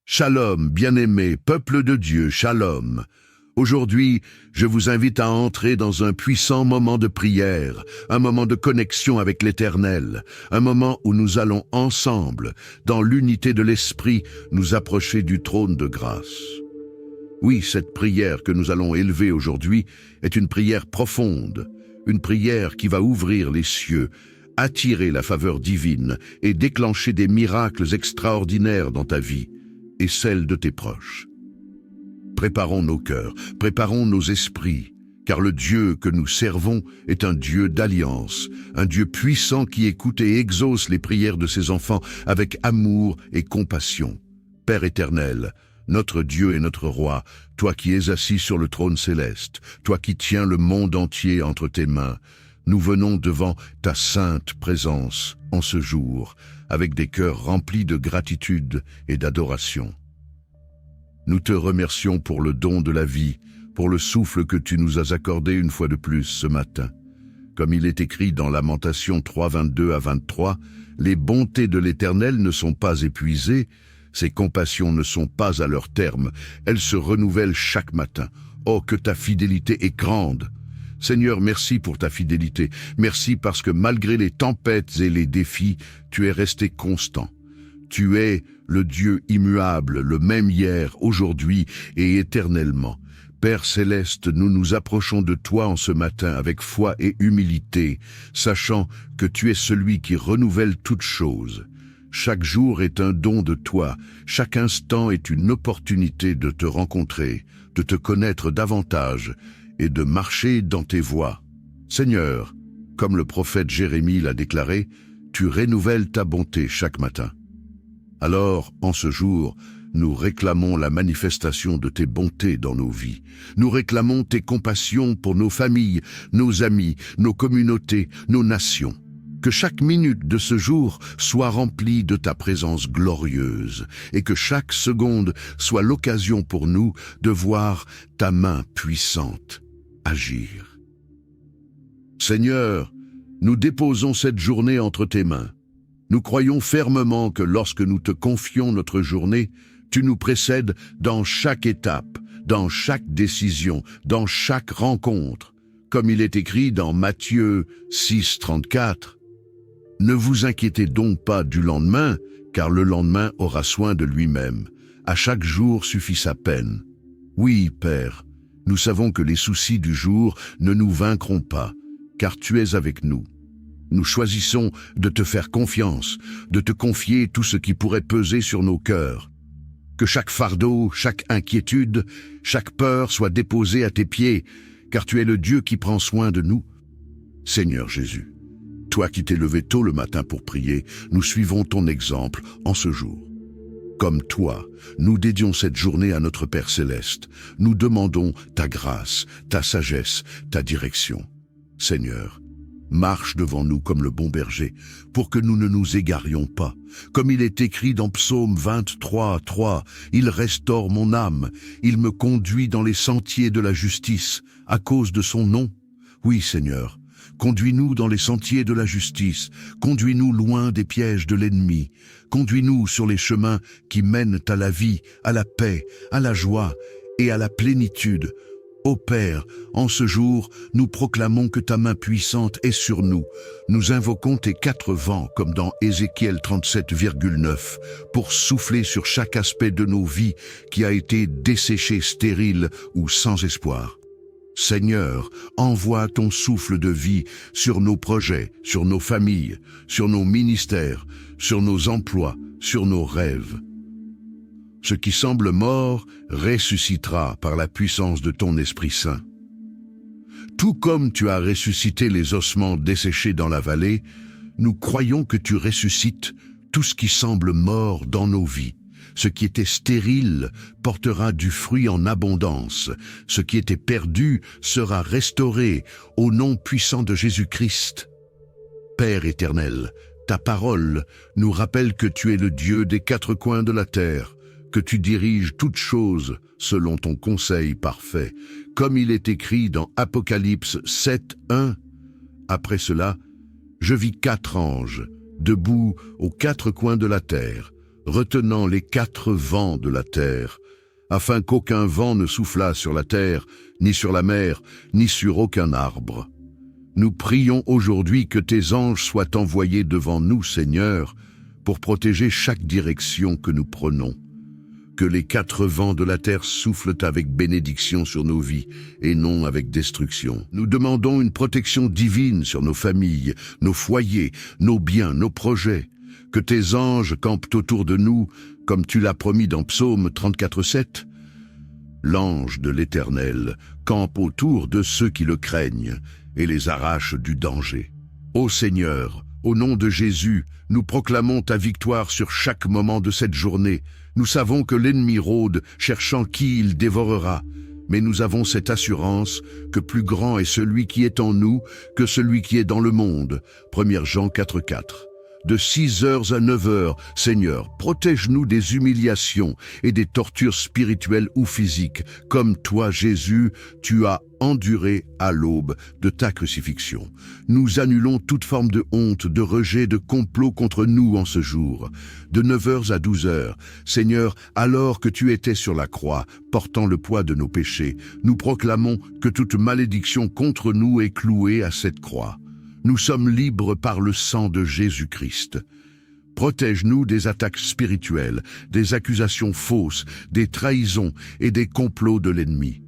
Shalom, bien-aimés, peuple de Dieu, shalom. Aujourd'hui, je vous invite à entrer dans un puissant moment de prière, un moment de connexion avec l'Éternel, un moment où nous allons ensemble, dans l'unité de l'Esprit, nous approcher du trône de grâce. Oui, cette prière que nous allons élever aujourd'hui est une prière profonde, une prière qui va ouvrir les cieux, attirer la faveur divine et déclencher des miracles extraordinaires dans ta vie et celle de tes proches. Préparons nos cœurs, préparons nos esprits, car le Dieu que nous servons est un Dieu d'alliance, un Dieu puissant qui écoute et exauce les prières de ses enfants avec amour et compassion. Père éternel, notre Dieu et notre Roi, toi qui es assis sur le trône céleste, toi qui tiens le monde entier entre tes mains, nous venons devant ta sainte présence en ce jour, avec des cœurs remplis de gratitude et d'adoration. Nous te remercions pour le don de la vie, pour le souffle que tu nous as accordé une fois de plus ce matin. Comme il est écrit dans Lamentations 3, 22 à 23, « Les bontés de l'Éternel ne sont pas épuisées, ses compassions ne sont pas à leur terme, elles se renouvellent chaque matin. Oh, que ta fidélité est grande !» Seigneur, merci pour ta fidélité. Merci parce que malgré les tempêtes et les défis, tu es resté constant. Tu es le Dieu immuable, le même hier, aujourd'hui et éternellement. Père céleste, nous nous approchons de toi en ce matin avec foi et humilité, sachant que tu es celui qui renouvelle toutes choses. Chaque jour est un don de toi, chaque instant est une opportunité de te rencontrer, de te connaître davantage et de marcher dans tes voies. Seigneur, comme le prophète Jérémie l'a déclaré, tu renouvelles ta bonté chaque matin. Alors, en ce jour, nous réclamons la manifestation de tes bontés dans nos vies. Nous réclamons tes compassions pour nos familles, nos amis, nos communautés, nos nations. Que chaque minute de ce jour soit remplie de ta présence glorieuse et que chaque seconde soit l'occasion pour nous de voir ta main puissante agir. Seigneur, nous déposons cette journée entre tes mains. Nous croyons fermement que lorsque nous te confions notre journée, tu nous précèdes dans chaque étape, dans chaque décision, dans chaque rencontre. Comme il est écrit dans Matthieu 6, 34, « Ne vous inquiétez donc pas du lendemain, car le lendemain aura soin de lui-même. À chaque jour suffit sa peine. » Oui, Père, nous savons que les soucis du jour ne nous vaincront pas, car tu es avec nous. Nous choisissons de te faire confiance, de te confier tout ce qui pourrait peser sur nos cœurs. Que chaque fardeau, chaque inquiétude, chaque peur soit déposée à tes pieds, car tu es le Dieu qui prend soin de nous. Seigneur Jésus, toi qui t'es levé tôt le matin pour prier, nous suivons ton exemple en ce jour. Comme toi, nous dédions cette journée à notre Père céleste. Nous demandons ta grâce, ta sagesse, ta direction. Seigneur, marche devant nous comme le bon berger, pour que nous ne nous égarions pas. Comme il est écrit dans Psaume 23, 3, « Il restaure mon âme, il me conduit dans les sentiers de la justice, à cause de son nom. » Oui, Seigneur, conduis-nous dans les sentiers de la justice, conduis-nous loin des pièges de l'ennemi, conduis-nous sur les chemins qui mènent à la vie, à la paix, à la joie et à la plénitude. Ô Père, en ce jour, nous proclamons que ta main puissante est sur nous. Nous invoquons tes 4 vents, comme dans Ézéchiel 37,9, pour souffler sur chaque aspect de nos vies qui a été desséché, stérile ou sans espoir. Seigneur, envoie ton souffle de vie sur nos projets, sur nos familles, sur nos ministères, sur nos emplois, sur nos rêves. Ce qui semble mort ressuscitera par la puissance de ton Esprit Saint. Tout comme tu as ressuscité les ossements desséchés dans la vallée, nous croyons que tu ressuscites tout ce qui semble mort dans nos vies. Ce qui était stérile portera du fruit en abondance. Ce qui était perdu sera restauré au nom puissant de Jésus-Christ. Père éternel, ta parole nous rappelle que tu es le Dieu des 4 coins de la terre, que tu diriges toutes choses selon ton conseil parfait, comme il est écrit dans Apocalypse 7, 1. Après cela, je vis 4 anges, debout aux 4 coins de la terre, retenant les 4 vents de la terre, afin qu'aucun vent ne soufflât sur la terre, ni sur la mer, ni sur aucun arbre. Nous prions aujourd'hui que tes anges soient envoyés devant nous, Seigneur, pour protéger chaque direction que nous prenons. Que les 4 vents de la terre soufflent avec bénédiction sur nos vies et non avec destruction. Nous demandons une protection divine sur nos familles, nos foyers, nos biens, nos projets. Que tes anges campent autour de nous, comme tu l'as promis dans Psaume 34,7. L'ange de l'Éternel campe autour de ceux qui le craignent et les arrache du danger. Ô Seigneur, au nom de Jésus, nous proclamons ta victoire sur chaque moment de cette journée. Nous savons que l'ennemi rôde, cherchant qui il dévorera. Mais nous avons cette assurance que plus grand est celui qui est en nous que celui qui est dans le monde. 1 Jean 4,4. De 6 heures à 9 heures, Seigneur, protège-nous des humiliations et des tortures spirituelles ou physiques, comme toi, Jésus, tu as enduré à l'aube de ta crucifixion. Nous annulons toute forme de honte, de rejet, de complot contre nous en ce jour. De 9 heures à 12 heures, Seigneur, alors que tu étais sur la croix, portant le poids de nos péchés, nous proclamons que toute malédiction contre nous est clouée à cette croix. Nous sommes libres par le sang de Jésus-Christ. Protège-nous des attaques spirituelles, des accusations fausses, des trahisons et des complots de l'ennemi.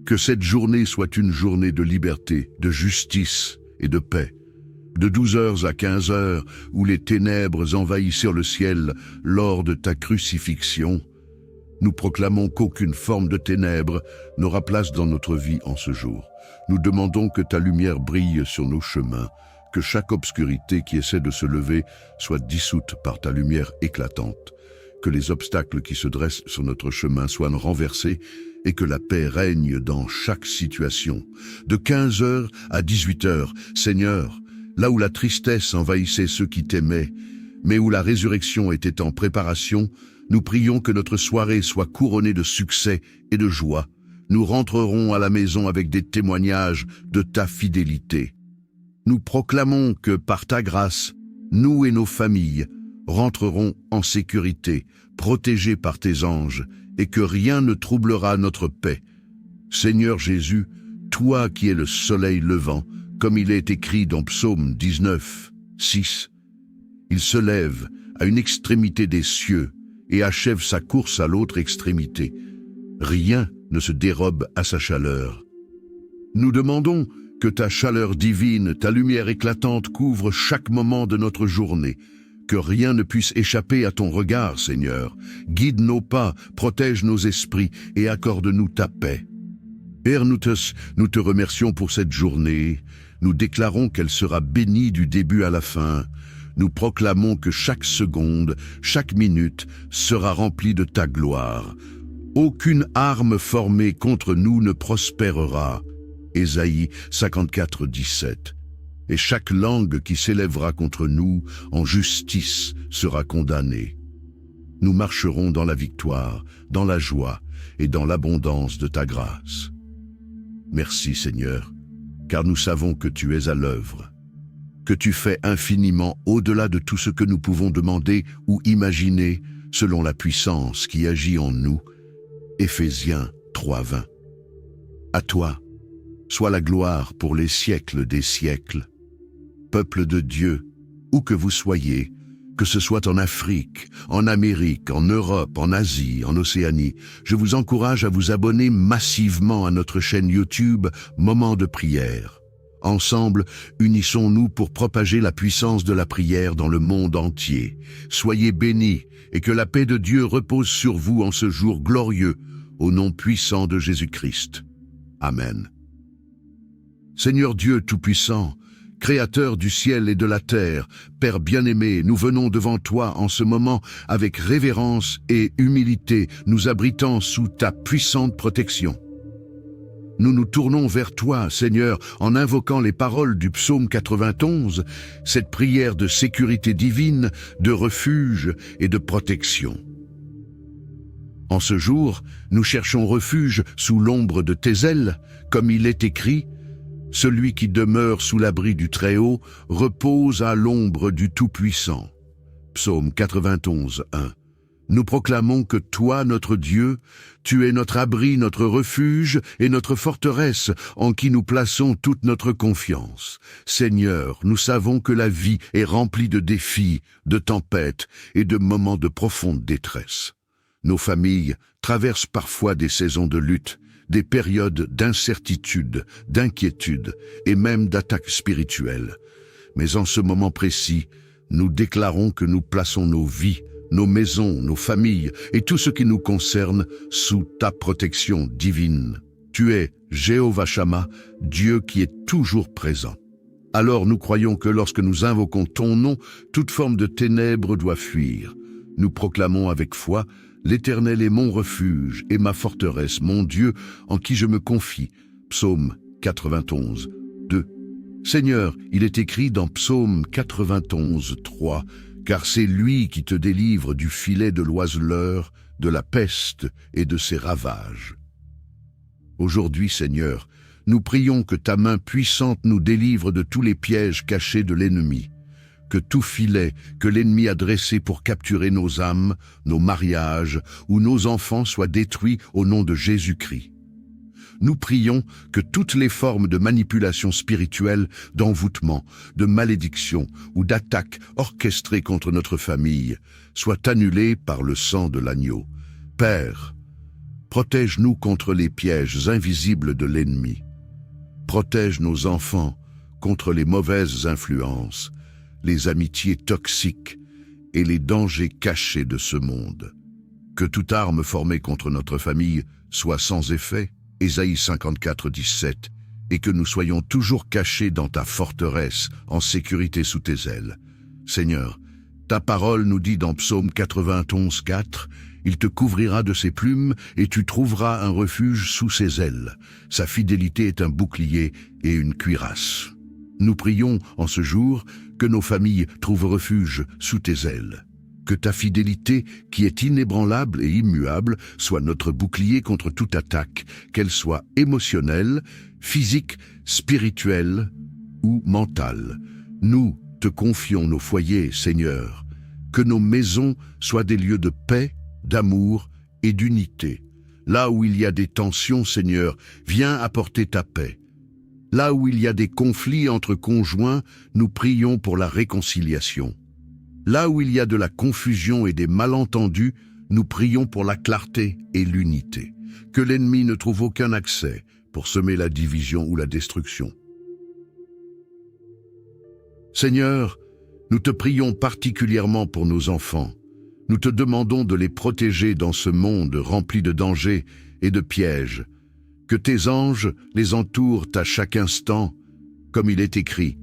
Que cette journée soit une journée de liberté, de justice et de paix. De 12 heures à 15 heures, où les ténèbres envahissirent le ciel lors de ta crucifixion, nous proclamons qu'aucune forme de ténèbres n'aura place dans notre vie en ce jour. Nous demandons que ta lumière brille sur nos chemins, que chaque obscurité qui essaie de se lever soit dissoute par ta lumière éclatante, que les obstacles qui se dressent sur notre chemin soient renversés et que la paix règne dans chaque situation. De 15 heures à 18 heures, Seigneur, là où la tristesse envahissait ceux qui t'aimaient, mais où la résurrection était en préparation, nous prions que notre soirée soit couronnée de succès et de joie. Nous rentrerons à la maison avec des témoignages de ta fidélité. Nous proclamons que par ta grâce, nous et nos familles rentrerons en sécurité, protégés par tes anges, et que rien ne troublera notre paix. Seigneur Jésus, toi qui es le soleil levant, comme il est écrit dans Psaume 19, 6, il se lève à une extrémité des cieux et achève sa course à l'autre extrémité. Rien ne se dérobe à sa chaleur. Nous demandons que ta chaleur divine, ta lumière éclatante couvre chaque moment de notre journée, que rien ne puisse échapper à ton regard, Seigneur. Guide nos pas, protège nos esprits et accorde-nous ta paix. Père, nous te remercions pour cette journée. Nous déclarons qu'elle sera bénie du début à la fin. Nous proclamons que chaque seconde, chaque minute sera remplie de ta gloire. Aucune arme formée contre nous ne prospérera. Ésaïe 54, 17. Et chaque langue qui s'élèvera contre nous en justice sera condamnée. Nous marcherons dans la victoire, dans la joie et dans l'abondance de ta grâce. Merci Seigneur, car nous savons que tu es à l'œuvre, que tu fais infiniment au-delà de tout ce que nous pouvons demander ou imaginer selon la puissance qui agit en nous. Éphésiens 3, 20. À toi, soit la gloire pour les siècles des siècles. Peuple de Dieu, où que vous soyez, que ce soit en Afrique, en Amérique, en Europe, en Asie, en Océanie, je vous encourage à vous abonner massivement à notre chaîne YouTube Moment de prière. Ensemble, unissons-nous pour propager la puissance de la prière dans le monde entier. Soyez bénis et que la paix de Dieu repose sur vous en ce jour glorieux, au nom puissant de Jésus-Christ. Amen. Seigneur Dieu Tout-Puissant, Créateur du ciel et de la terre, Père bien-aimé, nous venons devant toi en ce moment avec révérence et humilité, nous abritant sous ta puissante protection. Nous nous tournons vers toi, Seigneur, en invoquant les paroles du psaume 91, cette prière de sécurité divine, de refuge et de protection. En ce jour, nous cherchons refuge sous l'ombre de tes ailes, comme il est écrit, « Celui qui demeure sous l'abri du Très-Haut repose à l'ombre du Tout-Puissant » Psaume 91, 1. Nous proclamons que toi, notre Dieu, tu es notre abri, notre refuge et notre forteresse en qui nous plaçons toute notre confiance. Seigneur, nous savons que la vie est remplie de défis, de tempêtes et de moments de profonde détresse. Nos familles traversent parfois des saisons de lutte, des périodes d'incertitude, d'inquiétude et même d'attaques spirituelles. Mais en ce moment précis, nous déclarons que nous plaçons nos vies, nos maisons, nos familles et tout ce qui nous concerne sous ta protection divine. Tu es Jéhovah Shammah, Dieu qui est toujours présent. Alors nous croyons que lorsque nous invoquons ton nom, toute forme de ténèbres doit fuir. Nous proclamons avec foi: l'Éternel est mon refuge et ma forteresse, mon Dieu en qui je me confie. Psaume 91, 2. Seigneur, il est écrit dans Psaume 91, 3, car c'est lui qui te délivre du filet de l'oiseleur, de la peste et de ses ravages. Aujourd'hui, Seigneur, nous prions que ta main puissante nous délivre de tous les pièges cachés de l'ennemi, que tout filet que l'ennemi a dressé pour capturer nos âmes, nos mariages ou nos enfants soit détruit au nom de Jésus-Christ. Nous prions que toutes les formes de manipulation spirituelle, d'envoûtement, de malédiction ou d'attaque orchestrées contre notre famille soient annulées par le sang de l'agneau. Père, protège-nous contre les pièges invisibles de l'ennemi. Protège nos enfants contre les mauvaises influences, les amitiés toxiques et les dangers cachés de ce monde. Que toute arme formée contre notre famille soit sans effet, Ésaïe 54, 17, et que nous soyons toujours cachés dans ta forteresse, en sécurité sous tes ailes. Seigneur, ta parole nous dit dans Psaume 91, 4, « Il te couvrira de ses plumes et tu trouveras un refuge sous ses ailes. Sa fidélité est un bouclier et une cuirasse. » Nous prions en ce jour que nos familles trouvent refuge sous tes ailes. Que ta fidélité, qui est inébranlable et immuable, soit notre bouclier contre toute attaque, qu'elle soit émotionnelle, physique, spirituelle ou mentale. Nous te confions nos foyers, Seigneur. Que nos maisons soient des lieux de paix, d'amour et d'unité. Là où il y a des tensions, Seigneur, viens apporter ta paix. Là où il y a des conflits entre conjoints, nous prions pour la réconciliation. Là où il y a de la confusion et des malentendus, nous prions pour la clarté et l'unité. Que l'ennemi ne trouve aucun accès pour semer la division ou la destruction. Seigneur, nous te prions particulièrement pour nos enfants. Nous te demandons de les protéger dans ce monde rempli de dangers et de pièges. Que tes anges les entourent à chaque instant, comme il est écrit.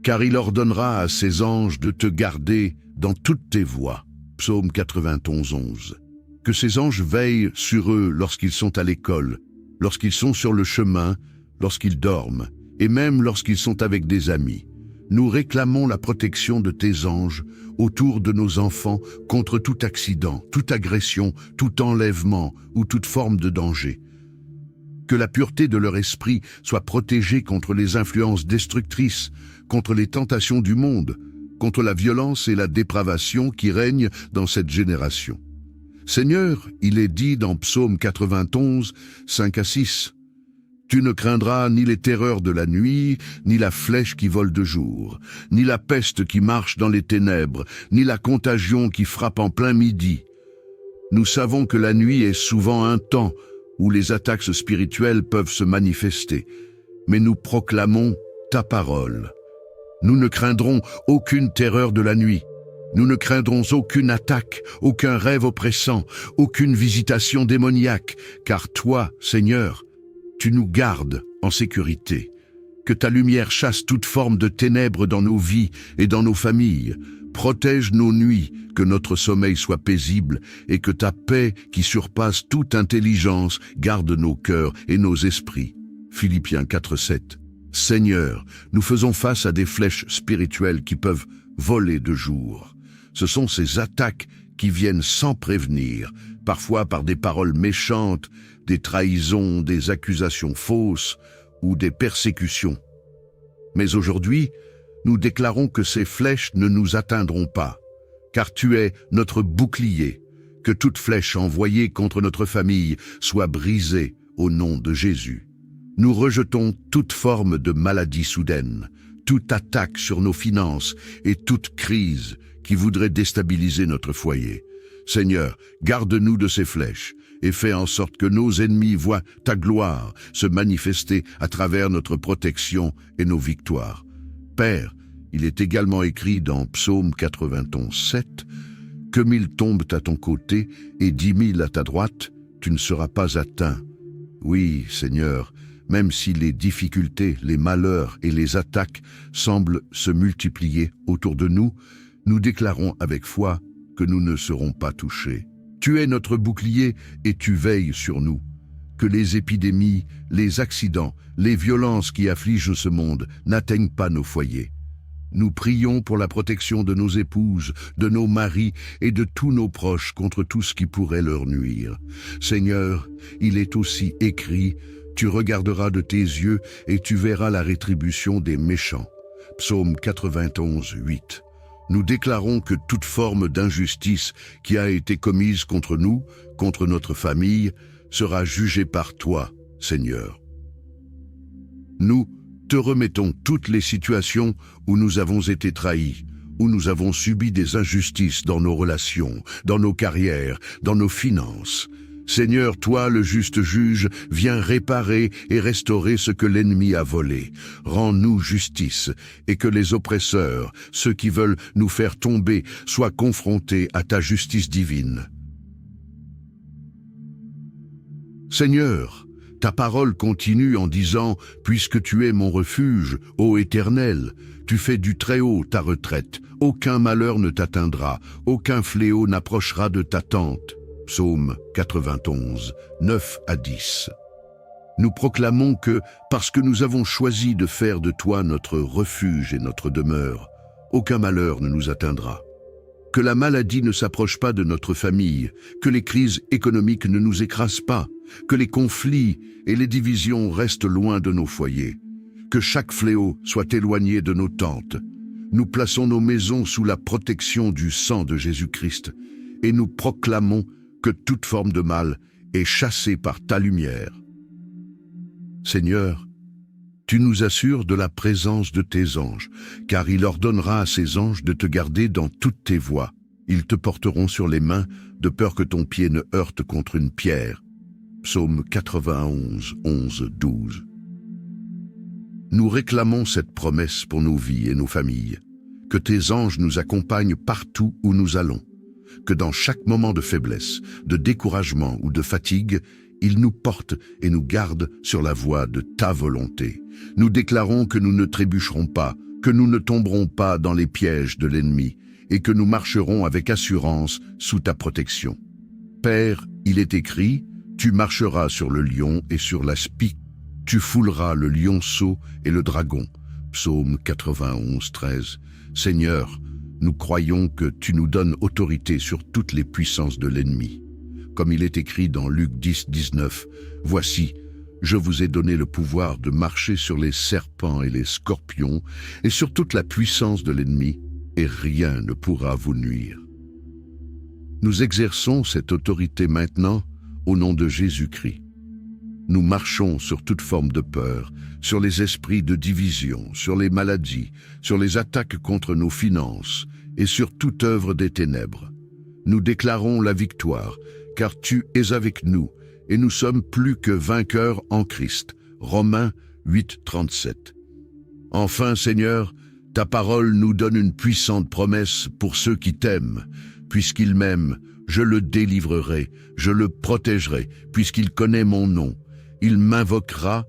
Car il ordonnera à ses anges de te garder dans toutes tes voies. Psaume 91, 11. Que ses anges veillent sur eux lorsqu'ils sont à l'école, lorsqu'ils sont sur le chemin, lorsqu'ils dorment, et même lorsqu'ils sont avec des amis. Nous réclamons la protection de tes anges autour de nos enfants contre tout accident, toute agression, tout enlèvement ou toute forme de danger. Que la pureté de leur esprit soit protégée contre les influences destructrices, contre les tentations du monde, contre la violence et la dépravation qui règnent dans cette génération. Seigneur, il est dit dans Psaume 91, 5 à 6, « Tu ne craindras ni les terreurs de la nuit, ni la flèche qui vole de jour, ni la peste qui marche dans les ténèbres, ni la contagion qui frappe en plein midi. Nous savons que la nuit est souvent un temps où les attaques spirituelles peuvent se manifester, mais nous proclamons ta parole. Nous ne craindrons aucune terreur de la nuit. Nous ne craindrons aucune attaque, aucun rêve oppressant, aucune visitation démoniaque, car toi, Seigneur, tu nous gardes en sécurité. Que ta lumière chasse toute forme de ténèbres dans nos vies et dans nos familles. Protège nos nuits, que notre sommeil soit paisible et que ta paix qui surpasse toute intelligence garde nos cœurs et nos esprits. Philippiens 4, 7. Seigneur, nous faisons face à des flèches spirituelles qui peuvent voler de jour. Ce sont ces attaques qui viennent sans prévenir, parfois par des paroles méchantes, des trahisons, des accusations fausses ou des persécutions. Mais aujourd'hui, nous déclarons que ces flèches ne nous atteindront pas, car tu es notre bouclier, Que toute flèche envoyée contre notre famille soit brisée au nom de Jésus. Nous rejetons toute forme de maladie soudaine, toute attaque sur nos finances et toute crise qui voudrait déstabiliser notre foyer. Seigneur, garde-nous de ces flèches et fais en sorte que nos ennemis voient ta gloire se manifester à travers notre protection et nos victoires. Père, il est également écrit dans Psaume 91:7, « Que 1000 tombent à ton côté et 10 000 à ta droite, tu ne seras pas atteint. » Oui, Seigneur, même si les difficultés, les malheurs et les attaques semblent se multiplier autour de nous, nous déclarons avec foi que nous ne serons pas touchés. Tu es notre bouclier et tu veilles sur nous. Que les épidémies, les accidents, les violences qui affligent ce monde n'atteignent pas nos foyers. Nous prions pour la protection de nos épouses, de nos maris et de tous nos proches contre tout ce qui pourrait leur nuire. Seigneur, il est aussi écrit, tu regarderas de tes yeux et tu verras la rétribution des méchants. Psaume 91:8. Nous déclarons que toute forme d'injustice qui a été commise contre nous, contre notre famille, sera jugée par toi, Seigneur. Nous te remettons toutes les situations où nous avons été trahis, où nous avons subi des injustices dans nos relations, dans nos carrières, dans nos finances. Seigneur, toi, le juste juge, viens réparer et restaurer ce que l'ennemi a volé. Rends-nous justice et que les oppresseurs, ceux qui veulent nous faire tomber, soient confrontés à ta justice divine. Seigneur, ta parole continue en disant « Puisque tu es mon refuge, ô Éternel, tu fais du Très-Haut ta retraite, aucun malheur ne t'atteindra, aucun fléau n'approchera de ta tente. » Psaume 91, 9 à 10. Nous proclamons que, parce que nous avons choisi de faire de toi notre refuge et notre demeure, aucun malheur ne nous atteindra. Que la maladie ne s'approche pas de notre famille, que les crises économiques ne nous écrasent pas, que les conflits et les divisions restent loin de nos foyers, que chaque fléau soit éloigné de nos tentes. Nous plaçons nos maisons sous la protection du sang de Jésus-Christ et nous proclamons que toute forme de mal est chassée par ta lumière. Seigneur, tu nous assures de la présence de tes anges, car il ordonnera à ses anges de te garder dans toutes tes voies. Ils te porteront sur les mains, de peur que ton pied ne heurte contre une pierre. Psaume 91, 11, 12. Nous réclamons cette promesse pour nos vies et nos familles. Que tes anges nous accompagnent partout où nous allons. Que dans chaque moment de faiblesse, de découragement ou de fatigue, ils nous portent et nous gardent sur la voie de ta volonté. Nous déclarons que nous ne trébucherons pas, que nous ne tomberons pas dans les pièges de l'ennemi et que nous marcherons avec assurance sous ta protection. Père, il est écrit, tu marcheras sur le lion et sur la spie, tu fouleras le lionceau et le dragon. Psaume 91, 13. Seigneur, nous croyons que tu nous donnes autorité sur toutes les puissances de l'ennemi. Comme il est écrit dans Luc 10, 19, « Voici, je vous ai donné le pouvoir de marcher sur les serpents et les scorpions et sur toute la puissance de l'ennemi, et rien ne pourra vous nuire. » Nous exerçons cette autorité maintenant au nom de Jésus-Christ. Nous marchons sur toute forme de peur, sur les esprits de division, sur les maladies, sur les attaques contre nos finances et sur toute œuvre des ténèbres. Nous déclarons la victoire, car tu es avec nous et nous sommes plus que vainqueurs en Christ. Romains 8, 37. Enfin, Seigneur, ta parole nous donne une puissante promesse pour ceux qui t'aiment. Puisqu'il m'aime, je le délivrerai, je le protégerai, puisqu'il connaît mon nom. Il m'invoquera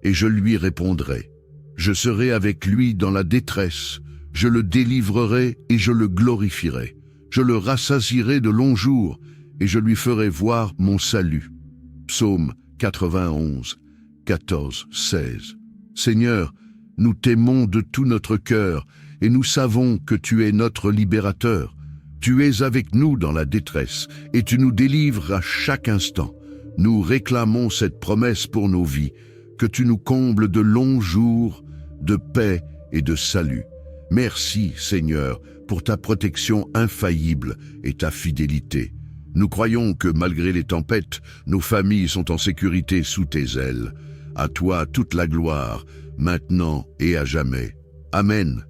et je lui répondrai. Je serai avec lui dans la détresse, je le délivrerai et je le glorifierai. Je le rassasierai de longs jours et je lui ferai voir mon salut. Psaume 91, 14, 16. Seigneur, nous t'aimons de tout notre cœur et nous savons que tu es notre libérateur. Tu es avec nous dans la détresse et tu nous délivres à chaque instant. Nous réclamons cette promesse pour nos vies, que tu nous combles de longs jours, de paix et de salut. Merci, Seigneur, pour ta protection infaillible et ta fidélité. Nous croyons que malgré les tempêtes, nos familles sont en sécurité sous tes ailes. À toi toute la gloire, maintenant et à jamais. Amen.